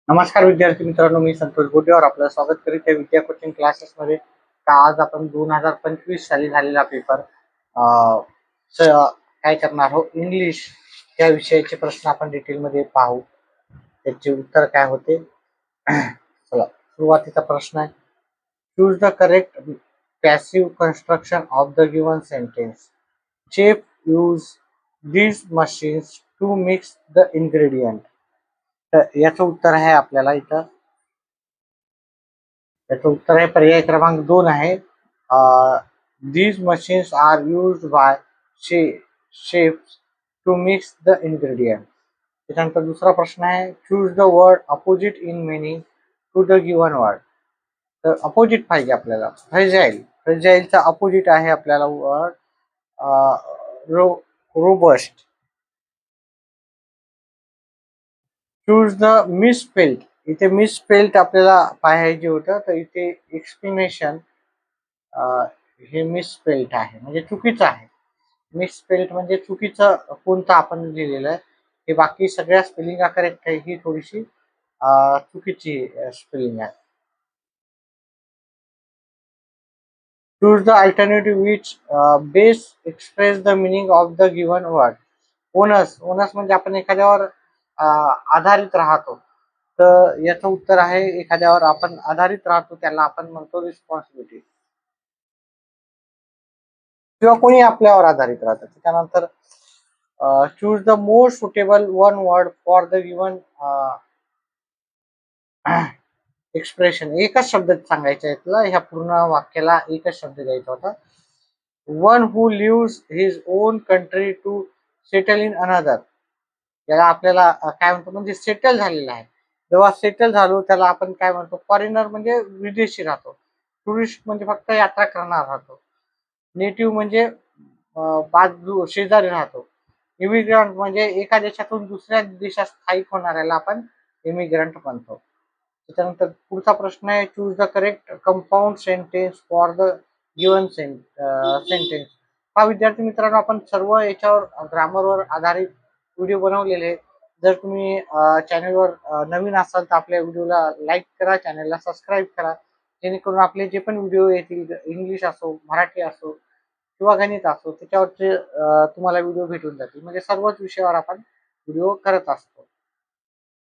नमस्कार विद्यार्थी मित्रांनो, मी संतोष गोटेवर आपलं स्वागत करीत आहे विद्या कोचिंग क्लासेसमध्ये. आज आपण 2025 साली झालेला पेपर काय करणार आहोत, इंग्लिश या विषयाचे प्रश्न आपण डिटेलमध्ये पाहू. त्याचे उत्तर काय होते. चला, सुरुवातीचा प्रश्न आहे. Choose the correct passive construction of the given sentence. Chef use these machines to mix the ingredient. तर याचं उत्तर आहे आपल्याला इथं. याचं उत्तर आहे पर्याय क्रमांक 2 आहे. These machines are used by chefs to mix the ingredients. त्याच्यानंतर दुसरा प्रश्न आहे. Choose the word opposite in meaning to the given word. तर अपोजिट पाहिजे आपल्याला. फ्रेजाईलचा अपोजिट आहे आपल्याला word robust. Choose the misspelled. इथे मिसस्पेल्ड आपल्याला पाहायचे होतं, तर इथे एक्सप्लेनेशन हे मिसस्पेल्ड आहे, म्हणजे चुकीचं आहे. मिसस्पेल्ड म्हणजे चुकीचं कोणतं आपण लिहिलेलं आहे. हे बाकी सगळ्या स्पेलिंग करेक्ट आहे, ही थोडीशी चुकीची स्पेलिंग आहे. Choose the alternative which best express the meaning of the given word. Onus. Onus म्हणजे आपण एखाद्यावर आधारित राहतो. तर याचं उत्तर आहे, एखाद्यावर आपण आधारित राहतो त्याला आपण म्हणतो रिस्पॉन्सिबिलिटी, किंवा कोणी आपल्यावर आधारित राहतं. त्यानंतर choose the most suitable one word for the given expression. एकच शब्द सांगायचा आहे तुला, ह्या पूर्ण वाक्याला एकच शब्द द्यायचा होता. One who leaves his own country to settle in another. याला आपल्याला काय म्हणतो, म्हणजे सेटल झालेला आहे. जेव्हा सेटल झालो त्याला आपण काय म्हणतो, फॉरेनर म्हणजे विदेशी राहतो. टुरिस्ट म्हणजे फक्त यात्रा करणार राहतो. नेटिव्ह म्हणजे बाजू शेजारी राहतो. इमिग्रंट म्हणजे एका देशातून दुसऱ्या देशात स्थायिक होणाऱ्याला आपण इमिग्रंट म्हणतो. त्याच्यानंतर पुढचा प्रश्न आहे. Choose the correct compound sentence for the given sentence. हा विद्यार्थी मित्रांनो, आपण सर्व याच्यावर ग्रामरवर आधारित व्हिडिओ बनवलेले आहेत. जर तुम्ही चॅनलवर नवीन असाल तर आपल्या व्हिडिओला लाईक करा, चॅनलला सबस्क्राईब करा, जेणेकरून आपले जे पण व्हिडिओ येतील, इंग्लिश असो, मराठी असो किंवा गणित असो, त्याच्यावरचे तुम्हाला व्हिडिओ भेटून जातील. म्हणजे सर्वच विषयावर आपण व्हिडिओ करत असतो.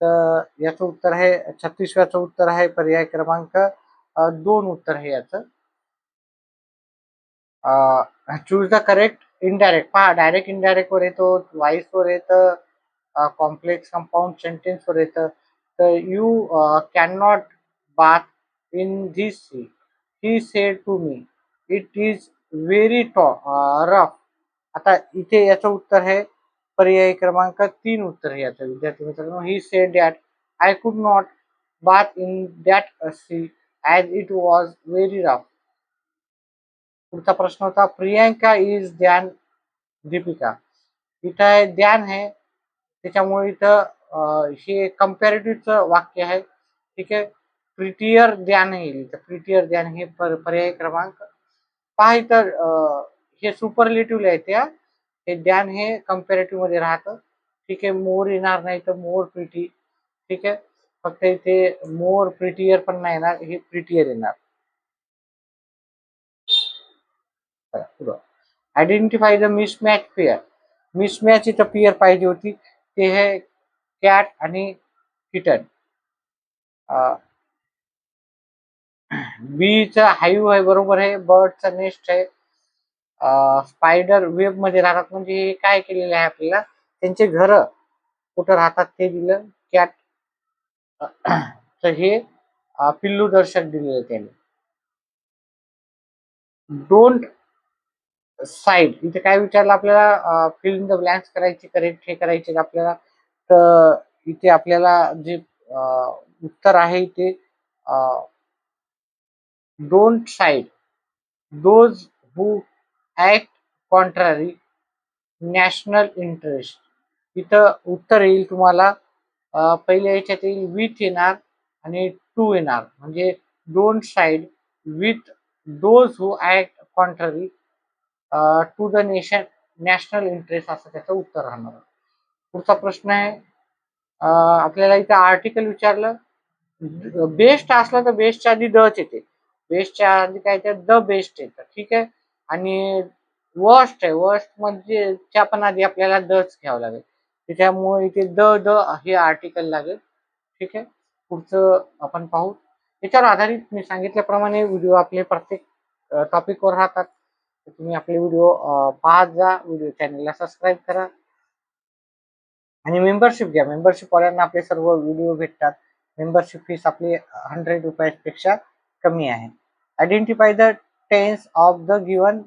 तर याचं उत्तर आहे 36व्याचं उत्तर आहे पर्याय क्रमांक 2 उत्तर आहे याचं. Choose the correct indirect. पहा, डायरेक्ट इनडायरेक्ट वर येतो, वाईस वर येतं, कॉम्प्लेक्स कंपाऊंड सेंटेन्स वर येतं. तर you can not bath in this sea. He said to me it is very rough. आता इथे याचं उत्तर आहे पर्याय क्रमांक 3 उत्तर आहे याचं विद्यार्थी मित्रांनो. He said that I could not bath in that sea as it was very rough. पुढचा प्रश्न होता. प्रियांका इज ध्यान दीपिका. इथं आहे ध्यान आहे, त्याच्यामुळे इथं हे कम्पॅरेटिव्हचं वाक्य आहे. ठीक आहे. प्रिटियर ध्यान येईल इथं. प्रिटियर ध्यान हे पर्याय क्रमांक. पहा इथं हे सुपरलेटिव्हला येते. हे ध्यान हे कम्पॅरेटिव्ह मध्ये राहतं. ठीक आहे. मोर येणार नाही तर मोर प्रिटी. ठीक आहे. फक्त इथे मोर प्रिटियर पण नाही येणार, हे प्रिटियर येणार. Identify the mismatch pair. Mismatch इथं पेअर पाहिजे होती, ते हे कॅट आणि किटन. बीचा हाईव्ह आहे, बरोबर आहे. बर्डचा नेस्ट आहे. स्पायडर वेब मध्ये राहतात, म्हणजे हे काय केलेलं आहे आपल्याला, त्यांचे घर कुठं राहतात ते दिलं. कॅट तर हे पिल्लू दर्शक दिलेलं त्याने. Don't side. इथे काय विचारलं आपल्याला, फिल इन द ब्लँक्स करायचे, करेक्ट हे करायचे आपल्याला. तर इथे आपल्याला जे उत्तर आहे ते don't side those who act contrary national interest. इथं उत्तर येईल तुम्हाला पहिल्या याच्यात येईल विथ येणार आणि टू येणार, म्हणजे don't side with those who act contrary to the national interest, असं त्याचं उत्तर राहणार. पुढचा प्रश्न आहे. आपल्याला इथं आर्टिकल विचारलं, बेस्ट असला तर बेस्टच्या आधी दच येते, बेस्टच्या आधी काय ते द बेस्ट येतं, ठीक आहे. आणि वर्स्ट आहे, वर्स्ट म्हणजे च्या पण आधी आपल्याला दच घ्यावं लागेल, त्याच्यामुळे इथे द द हे आर्टिकल लागेल, ठीक आहे. पुढचं आपण पाहू. याच्यावर आधारित मी सांगितल्याप्रमाणे व्हिडिओ आपले प्रत्येक टॉपिकवर राहतात. तुम्ही आपले व्हिडिओ पाहत जा, व्हिडिओ चॅनलला सबस्क्राईब करा आणि मेंबरशिप घ्या. मेंबरशिप वाल्यांना आपले सर्व व्हिडिओ भेटतात. मेंबरशिप फीस आपली 100 रुपयापेक्षा कमी आहे. Identify the tense of the given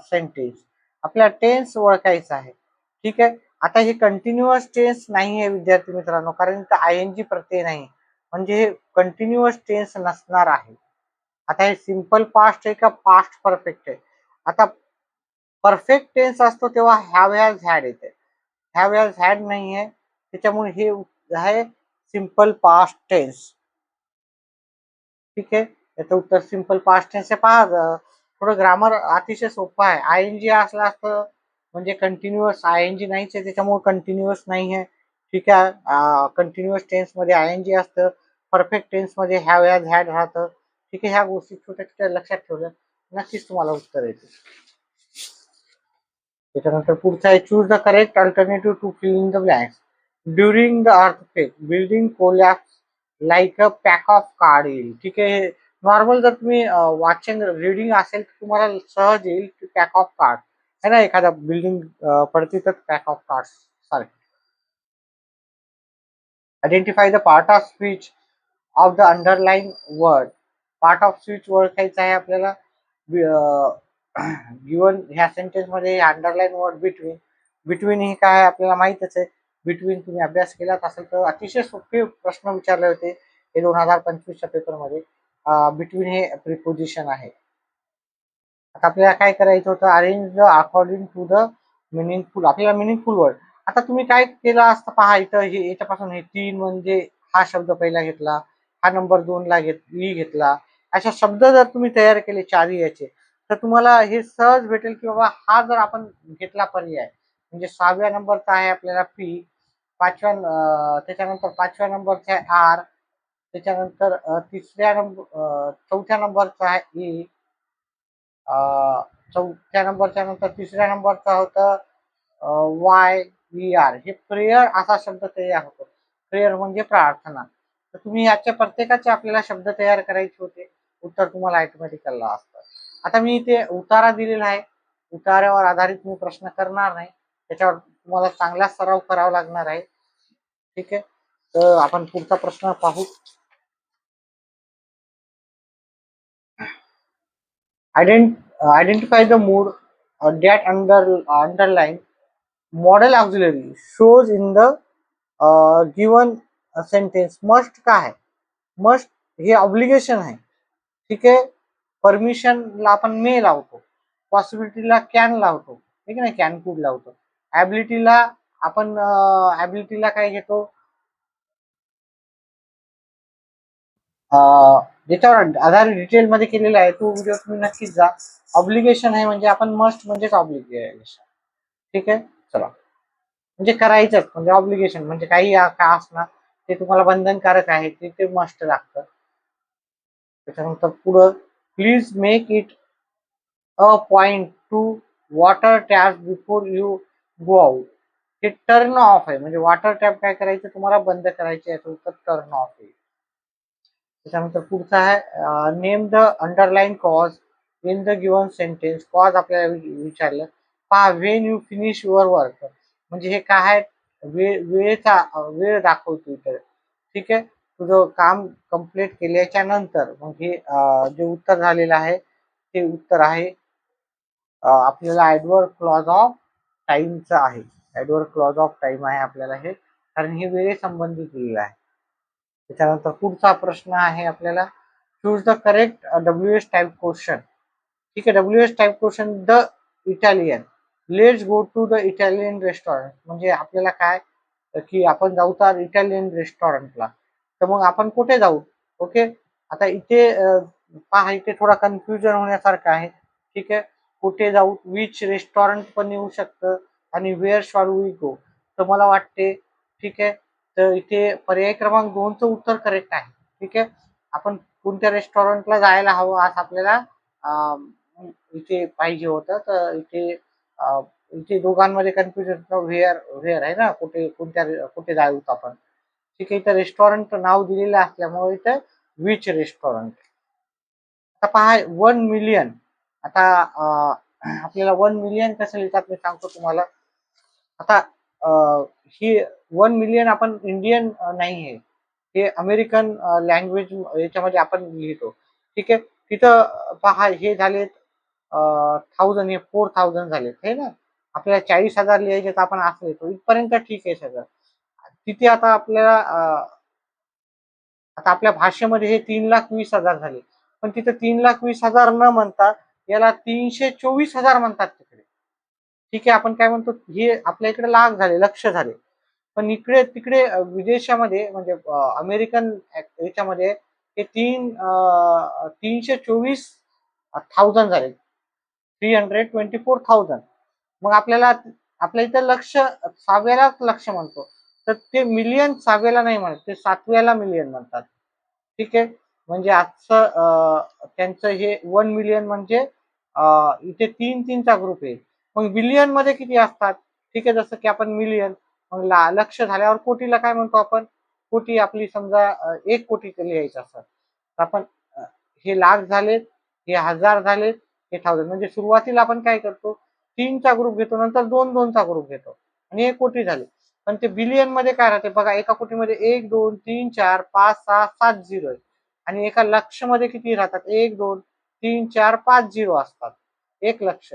sentence. आपल्याला टेन्स ओळखायचा आहे, ठीक आहे. आता हे कंटिन्युअस टेन्स नाही आहे विद्यार्थी मित्रांनो, कारण इथं आयएनजी प्रत्यय नाही, म्हणजे हे कंटिन्युअस टेन्स नसणार आहे. आता हे सिंपल पास्ट आहे का पास्ट परफेक्ट आहे? आता परफेक्ट टेन्स असतो तेव्हा हॅव हॅज हॅड येते, हॅव हॅज हॅड नाही आहे, त्याच्यामुळे हे आहे सिंपल पास्ट टेन्स, ठीक आहे. याचं उत्तर सिंपल पास्ट टेन्स आहे. पहा थोडं ग्रामर अतिशय सोपं आहे. आयएनजी असलं असतं म्हणजे कंटिन्युअस, आयएनजी नाहीच आहे त्याच्यामुळे कंटिन्युअस नाही आहे, ठीक आहे. कंटिन्युअस टेन्स मध्ये आयएनजी असतं, परफेक्ट टेन्स मध्ये हॅव हॅज हॅड राहतं, ठीक आहे. ह्या गोष्टी छोट्या छोट्या लक्षात ठेवल्या नक्कीच तुम्हाला उत्तर येते. त्याच्यानंतर पुढचा आहे choose the correct alternative to fill in the blanks. During the earthquake building collapse like a pack of card येईल, ठीक आहे. नॉर्मल जर तुम्ही वाचन रीडिंग असेल तर तुम्हाला सहज येईल की पॅक ऑफ कार्ड है ना, एखादा बिल्डिंग पडते तर पॅक ऑफ कार्ड सारखे. Identify the part of speech of the underline word. Part of speech ओळखायचा आहे आपल्याला. गिवन ह्या सेंटेन्स मध्ये अंडरलाईन वर्ड बिटवीन. बिटवीन हे काय आपल्याला माहितच आहे. बिटवीन तुम्ही अभ्यास केलाच असेल तर अतिशय सोपे प्रश्न विचारले होते हे 2025च्या पेपरमध्ये. बिटवीन हे प्रिपोजिशन आहे. आता आपल्याला काय करायचं होतं, arrange the according to the meaningful. आपल्याला मिनिंगफुल वर्ड. आता तुम्ही काय केलं असतं पहा, इथं हे याच्यापासून हे 3 म्हणजे हा शब्द पहिला घेतला, हा नंबर 2 ला घेतला, अशा शब्द जर तुम्ही तयार केले 4 याचे, तर तुम्हाला हे सहज भेटेल की बाबा हा जर आपण घेतला पर्याय म्हणजे 6व्या नंबरचा आहे आपल्याला पी, त्याच्यानंतर 5व्या नंबरचा आहे आर, त्याच्यानंतर चौथ्या नंबरचा आहे ई, चौथ्या नंबरच्या नंतर तिसऱ्या नंबरचा होता वाय व्ही आर. हे प्रेयर असा शब्द तयार होतो. प्रेयर म्हणजे प्रार्थना. तर तुम्ही याच्या प्रत्येकाचे आपल्याला शब्द तयार करायचे होते, उत्तर तुम्हाला ऑटोमॅटिकल असतं. आता मी इथे उतारा दिलेला आहे, उतार्यावर आधारित मी प्रश्न करणार नाही, त्याच्यावर तुम्हाला चांगला सराव करावा लागणार आहे, ठीक आहे. तर आपण पुढचा प्रश्न पाहू. Identify the mood that underline model auxiliary shows in the given sentence. Must का आहे? मस्ट हे ऑब्लिगेशन आहे, ठीक आहे. परमिशनला आपण मे लावतो, पॉसिबिलिटीला कॅन लावतो, ठीक आहे ना, कॅन कुड लावतो. ॲबिलिटीला आपण ॲबिलिटीला काय घेतो, ज्याच्यावर आधार डिटेलमध्ये केलेला आहे तो व्हिडिओ तुम्ही नक्कीच जा. ऑब्लिगेशन आहे म्हणजे आपण मस्ट म्हणजेच ऑब्लिगेशन, ठीक आहे. चला, म्हणजे करायचंच म्हणजे ऑब्लिगेशन म्हणजे काही का असणार ते तुम्हाला बंधनकारक आहे ते मस्ट लागतं. त्याच्यानंतर पुढं please make it a point two water tap before you go out. हे टर्न ऑफ आहे म्हणजे वॉटर टॅप काय करायचं तुम्हाला बंद करायचे याचं उत्तर टर्न ऑफ आहे. त्याच्यानंतर पुढचा आहे name the underline cause in the given sentence. Cause आपल्याला विचारलं, पहा when you finish your work म्हणजे हे काय आहे, वेळेचा वेळ दाखवतो इथे, ठीक आहे. तुझं काम कम्प्लीट केल्याच्या नंतर मग हे जे उत्तर झालेलं आहे ते उत्तर आहे आपल्याला ॲडवर्ब क्लॉज ऑफ टाइमचं आहे. ॲडवर्ब क्लॉज ऑफ टाइम आहे आपल्याला हे, कारण हे वेळेसंबंधित दिलेलं आहे. त्याच्यानंतर पुढचा प्रश्न आहे आपल्याला choose the correct W S type question, ठीक आहे. W S type question the Italian. Let's go to the Italian restaurant म्हणजे आपल्याला काय की आपण जाऊ तर इटालियन रेस्टॉरंटला, तर मग आपण कुठे जाऊ, ओके. आता इथे पहा इथे थोडा कन्फ्युजन होण्यासारखं आहे, ठीक आहे. कुठे जाऊ, विच रेस्टॉरंट पण येऊ शकतं आणि वेअर शॉल वी गो. तर मला वाटते, ठीक आहे, तर इथे पर्याय क्रमांक 2चं उत्तर करेक्ट आहे. ठीक आहे. आपण कोणत्या रेस्टॉरंटला जायला हवं आज आपल्याला इथे पाहिजे होतं, तर इथे दोघांमध्ये कन्फ्युजन व्हेअर व्हेअर आहे ना, कुठे जाऊ आपण. ठीक आहे, इथं रेस्टॉरंट नाव दिलेलं असल्यामुळे इथं विच रेस्टॉरंट. आता पहा 1 मिलियन. आता आपल्याला 1 मिलियन कसं लिहितात मी सांगतो तुम्हाला. आता ही 1 मिलियन आपण इंडियन नाही आहे, हे अमेरिकन लँग्वेज याच्यामध्ये आपण लिहितो. ठीक आहे. तिथं पहा हे झाले 1000, हे 4000 झाले हे ना. आपल्याला 40,000 लिहायचे तर आपण असं लिहितो, इथपर्यंत ठीक आहे सगळं. तिथे आता आपल्याला आता आपल्या भाषेमध्ये हे 3,20,000 झाले, पण तिथे 3,20,000 न म्हणता याला 324,000 म्हणतात तिकडे. ठीक आहे, आपण काय म्हणतो, हे आपल्या इकडे लाख झाले, लक्ष झाले. पण इकडे तिकडे विदेशामध्ये म्हणजे अमेरिकन याच्यामध्ये हे 324,000 झाले, 324,000. मग आपल्याला आपल्या इथं लक्ष 6व्यालाच लक्ष म्हणतो, तर ते मिलियन 6व्याला नाही म्हणत, ते 7व्याला मिलियन म्हणतात. ठीक आहे. म्हणजे आजचं त्यांचं हे 1 मिलियन म्हणजे इथे 3-3चा ग्रुप आहे. मग बिलियन मध्ये किती असतात? ठीक आहे, जसं की आपण मिलियन, मग लक्ष झाल्यावर कोटीला काय म्हणतो आपण? कोटी आपली समजा 1 कोटी लिहायचं असतं. आपण हे लाख झालेत, हे हजार झालेत, हे 1000. म्हणजे सुरुवातीला आपण काय करतो, 3चा ग्रुप घेतो, नंतर 2-2चा ग्रुप घेतो आणि 1 कोटी झाले. पण ते बिलियन मध्ये काय राहते बघा, एका कोटीमध्ये 1 2 3 4 5 6 7 झिरो आहे. आणि एका लक्ष मध्ये किती राहतात? 1 2 3 4 5 झिरो असतात. 1 लक्ष,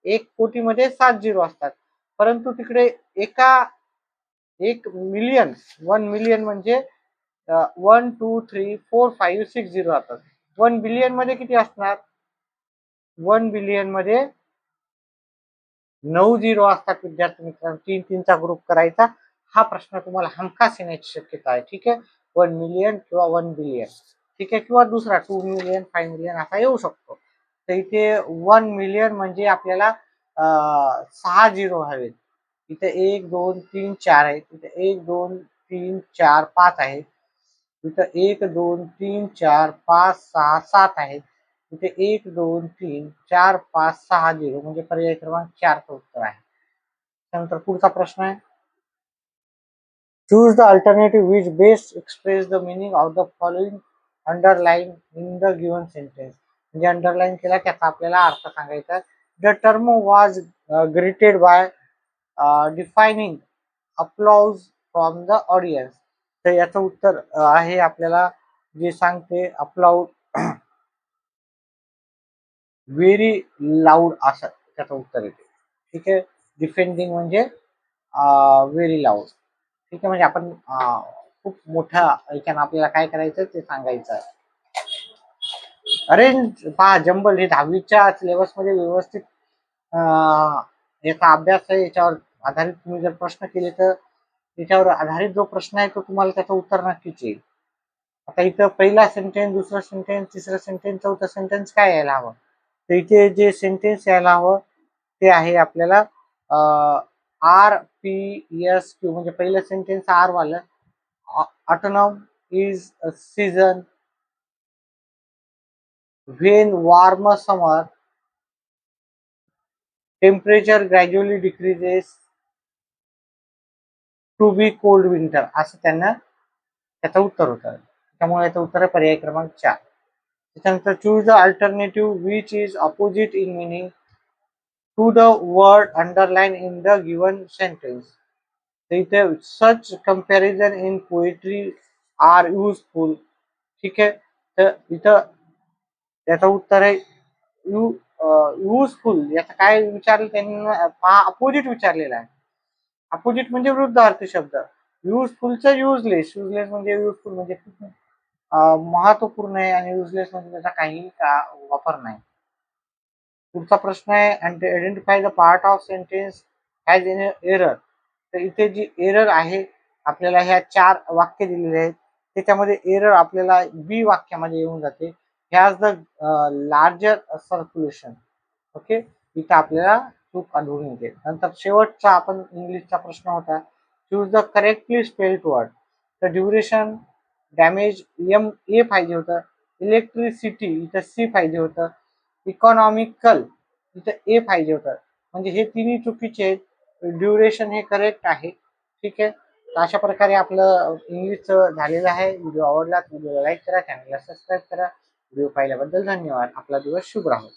1 कोटीमध्ये 7 झिरो असतात. परंतु तिकडे एका 1 मिलियन, 1 मिलियन म्हणजे 1 2 3 4 5 6 झिरो असतात. 1 बिलियन मध्ये किती असणार? 1 बिलियन मध्ये 9 झिरो असतात. विद्यार्थी मित्रांनो, 3-3चा ग्रुप करायचा. हा प्रश्न तुम्हाला हमखास येण्याची शक्यता आहे. ठीक आहे, 1 मिलियन किंवा 1 बिलियन. ठीक आहे, किंवा दुसरा 2 मिलियन 5 मिलियन असा येऊ शकतो. तर इथे 1 मिलियन म्हणजे आपल्याला 6 झिरो हवेत. इथे 1 2 3 4 आहे, इथे 1 2 3 4 5 आहे, इथं 1 2 3 4 5 6 7 आहे, इथे 1 2 3 4 5 6 झिरो म्हणजे पर्याय क्रमांक 4चं उत्तर आहे. त्यानंतर पुढचा प्रश्न आहे, choose the alternative which best express the meaning of the following underline in the given sentence. म्हणजे अंडरलाईन केला त्याचा आपल्याला अर्थ सांगायचा. The term was greeted by deafening applause from the audience. तर याचं उत्तर आहे आपल्याला जे सांगते अप्लाउड व्हेरी लाऊड, असं त्याचं उत्तर येते. ठीक आहे, डिफेंडिंग म्हणजे व्हेरी लाऊड. ठीक आहे, म्हणजे आपण खूप मोठ्या याच्यानं आपल्याला काय करायचं ते सांगायचं आहे. अरेंज पहा जंबल हे 10वीच्या सिलेबसमध्ये व्यवस्थित याचा अभ्यास आहे. याच्यावर आधारित तुम्ही जर प्रश्न केले तर त्याच्यावर आधारित जो प्रश्न आहे तो तुम्हाला त्याचं उत्तर नक्कीच येईल. आता इथं पहिला सेंटेन्स, दुसरा सेंटेन्स, तिसरा सेंटेन्स, चौथा सेंटेन्स काय यायला हवं? तर इथे जे सेंटेन्स यायला हवं ते आहे आपल्याला RPSQ. म्हणजे पहिलं सेंटेन्स आर वालं, autumn is a season when warm summer temperature gradually decreases to be cold winter, असं त्यांना त्याचं उत्तर होतं. त्यामुळे याचं उत्तर आहे पर्याय क्रमांक 4. त्याच्यानंतर choose the alternative which is opposite in meaning to the word underline in the given sentence. तर इथे such comparison in poetry are useful. ठीक आहे, तर इथं त्याचं उत्तर आहे युजफुल. याचं काय विचारलं त्यांनी? अपोजिट विचारलेला आहे. अपोजिट म्हणजे विरुद्धार्थी शब्द. युजफुलचं युजलेस, युजलेस म्हणजे युजफुल म्हणजे महत्वपूर्ण आहे, आणि युजलेस म्हणजे त्याचा काही वापर नाही. पुढचा प्रश्न आहे, identify the part of sentence has in error. तर इथे जी एरर आहे, आपल्याला ह्या 4 वाक्य दिलेले आहेत, त्याच्यामध्ये एरर आपल्याला बी वाक्यामध्ये येऊन जाते. Has the larger circulation. Okay, इथं आपल्याला चूक आढळून येते. नंतर शेवटचा आपण इंग्लिशचा प्रश्न होता, choose the correctly spelled word. तर ड्युरेशन डॅमेज एम ए पाहिजे होतं. इलेक्ट्रिसिटी इथं सी पाहिजे होतं. इकॉनॉमिकल इथं ए पाहिजे होतं. म्हणजे हे तिन्ही चुकीचे आहेत. ड्युरेशन हे करेक्ट आहे. ठीक आहे. तर अशा प्रकारे आपलं इंग्लिशचं झालेलं आहे. व्हिडिओ आवडला तर व्हिडिओला लाईक करा, चॅनलला सबस्क्राईब करा. व्हिडिओ पाहिल्याबद्दल धन्यवाद. आपला दिवस शुभ राहो.